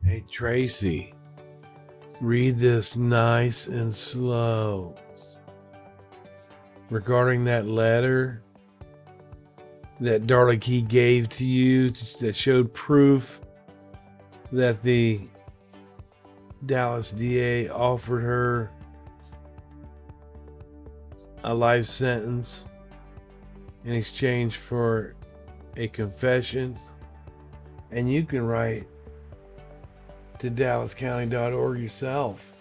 Hey, Tracy, read this nice and slow. Regarding that letter that Darlie Key gave to you that showed proof that the Dallas DA offered her a life sentence in exchange for a confession. And you can write to dallascounty.org yourself.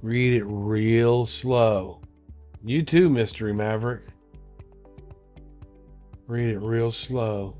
Read it real slow. You too, Mystery Maverick. Read it real slow.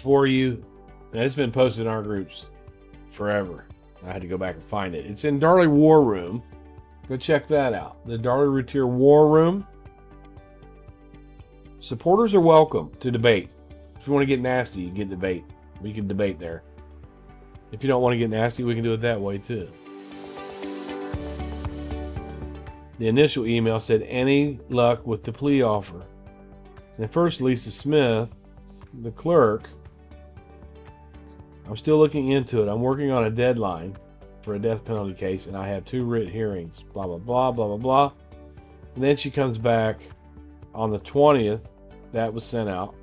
For you, and it's been posted in our groups forever. I had to go back and find it. It's in Darlie War Room. Go check that out. The Darlie Routier War Room. Supporters are welcome to debate. If you want to get nasty, you can get debate. We can debate there. If you don't want to get nasty, we can do it that way too. The initial email said, any luck with the plea offer? And first, Lisa Smith, the clerk, I'm still looking into it. I'm working on a deadline for a death penalty case, and I have 2 writ hearings. Blah, blah, blah, blah, blah, blah. And then she comes back on the 20th. That was sent out.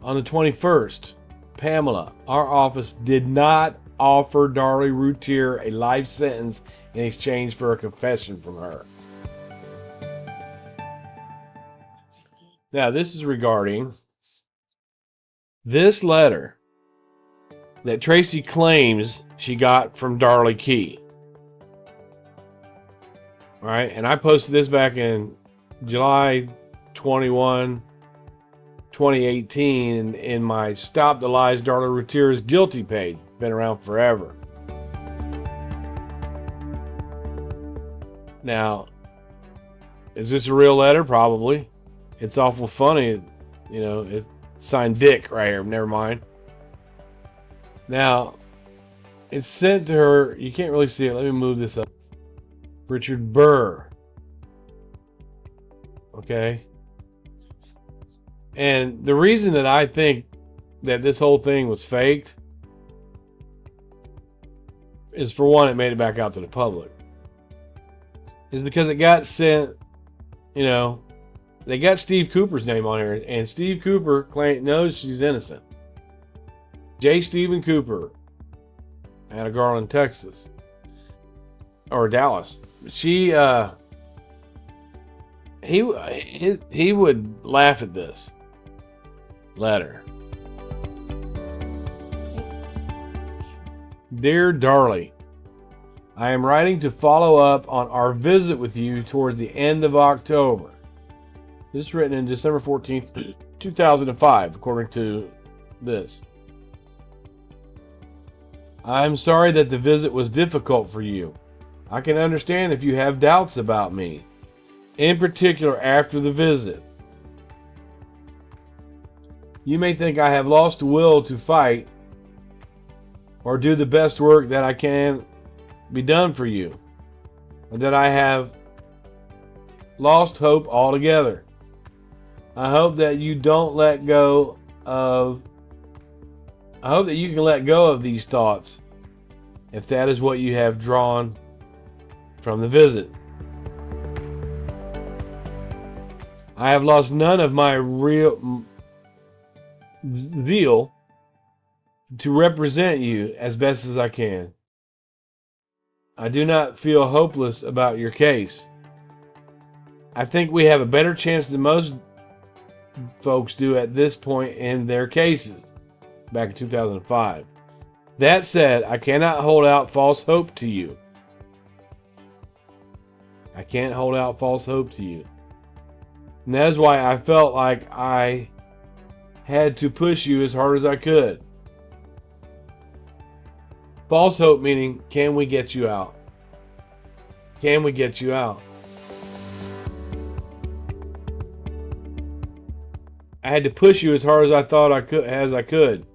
On the 21st, Pamela, our office did not offer Darlie Routier a life sentence in exchange for a confession from her. Now, this is regarding this letter that Tracy claims she got from Darlie Key. All right, and I posted this back in July 21, 2018 in my Stop the Lies, Darlie Routier is Guilty page. Been around forever. Now, is this a real letter? Probably. It's awful funny. You know, it's signed Dick right here. Never mind. Now, it's sent to her. You can't really see it. Let me move this up. Richard Burr. Okay. And the reason that I think that this whole thing was faked is, for one, it made it back out to the public. Is because it got sent, you know, they got Steve Cooper's name on here, and Steve Cooper knows she's innocent. J. Stephen Cooper, out of Garland, Texas, or Dallas. He would laugh at this letter. Dear Darlie, I am writing to follow up on our visit with you toward the end of October. This is written in December 14th, 2005, according to this. I'm sorry that the visit was difficult for you. I can understand if you have doubts about me, in particular after the visit. You may think I have lost the will to fight or do the best work that I can be done for you, or that I have lost hope altogether. I hope that you can let go of these thoughts, if that is what you have drawn from the visit. I have lost none of my real zeal to represent you as best as I can. I do not feel hopeless about your case. I think we have a better chance than most folks do at this point in their cases, back in 2005. That said, I cannot hold out false hope to you. I can't hold out false hope to you. And that's why I felt like I had to push you as hard as I could. False hope meaning, can we get you out? Can we get you out? I had to push you as hard as I could.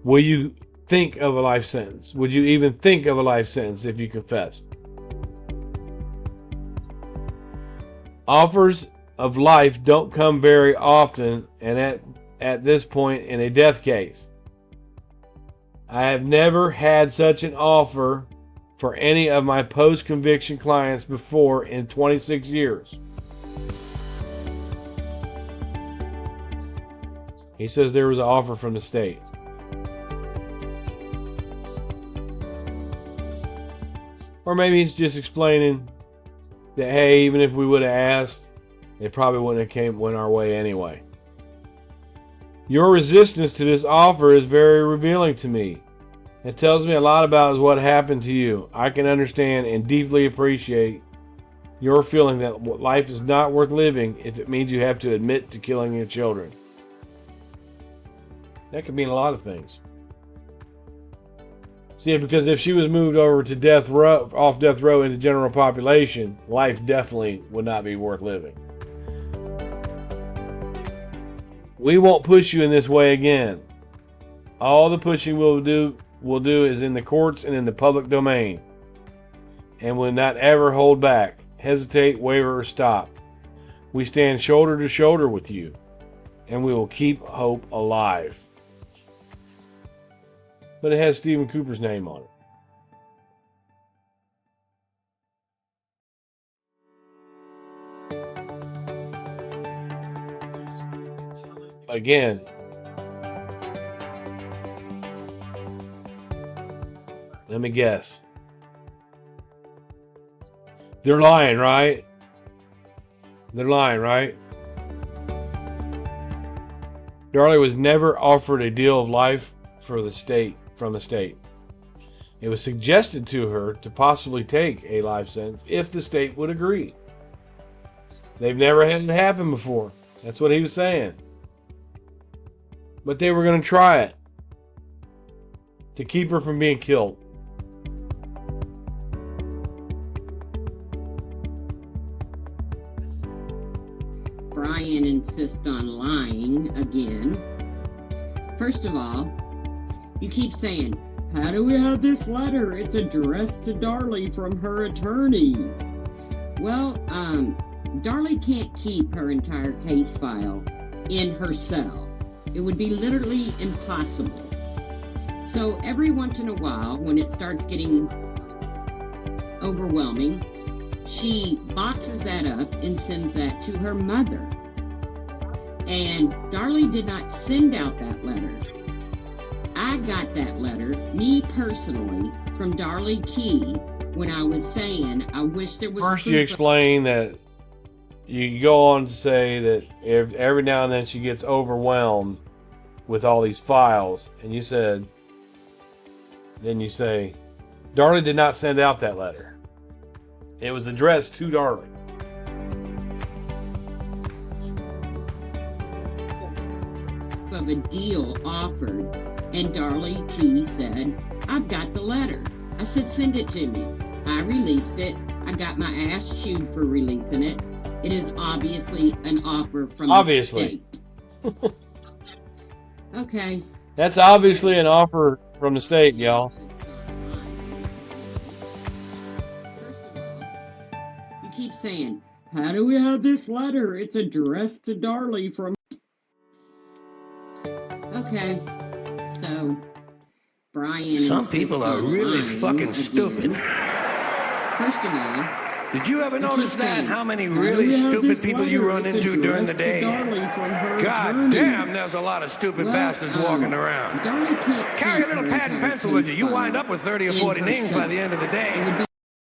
Will you think of a life sentence? Would you even think of a life sentence if you confessed? Offers of life don't come very often, and at this point in a death case. I have never had such an offer for any of my post-conviction clients before in 26 years. He says there was an offer from the state. Or maybe he's just explaining that, hey, even if we would have asked, it probably wouldn't have went our way anyway. Your resistance to this offer is very revealing to me. It tells me a lot about what happened to you. I can understand and deeply appreciate your feeling that life is not worth living if it means you have to admit to killing your children. That could mean a lot of things. See, because if she was moved over to death row, off death row into general population, life definitely would not be worth living. We won't push you in this way again. All the pushing we'll do is in the courts and in the public domain, and will not ever hold back, hesitate, waver, or stop. We stand shoulder to shoulder with you, and we will keep hope alive. But it has Stephen Cooper's name on it. Again, let me guess. They're lying, right? They're lying, right? Darlie was never offered a deal of life from the state. It was suggested to her to possibly take a life sentence if the state would agree. They've never had it happen before. That's what he was saying. But they were going to try it to keep her from being killed. Bryan insists on lying again. First of all, you keep saying, how do we have this letter? It's addressed to Darlie from her attorneys. Well, Darlie can't keep her entire case file in her cell. It would be literally impossible. So every once in a while, when it starts getting overwhelming, she boxes that up and sends that to her mother. And Darlie did not send out that letter. I got that letter, me personally, from Darlie Key when I was saying I wish there was. First, you explain that you go on to say that every now and then she gets overwhelmed with all these files, and you say, Darlie did not send out that letter. It was addressed to Darlie. Of a deal offered, and Darlie Key said, I've got the letter. I said, send it to me. I released it. I got my ass chewed for releasing it. It is obviously an offer from the state. Okay. That's obviously an offer from the state, y'all. First of all, you keep saying, how do we have this letter? It's addressed to Darlie from. Okay, so Bryan. Some people are really fucking stupid. First of all, did you ever notice that? How many really stupid people you run into during the day? God damn, there's a lot of stupid bastards walking around. Carry a little pad and pencil with you. You wind up with 30 or 40 names by the end of the day.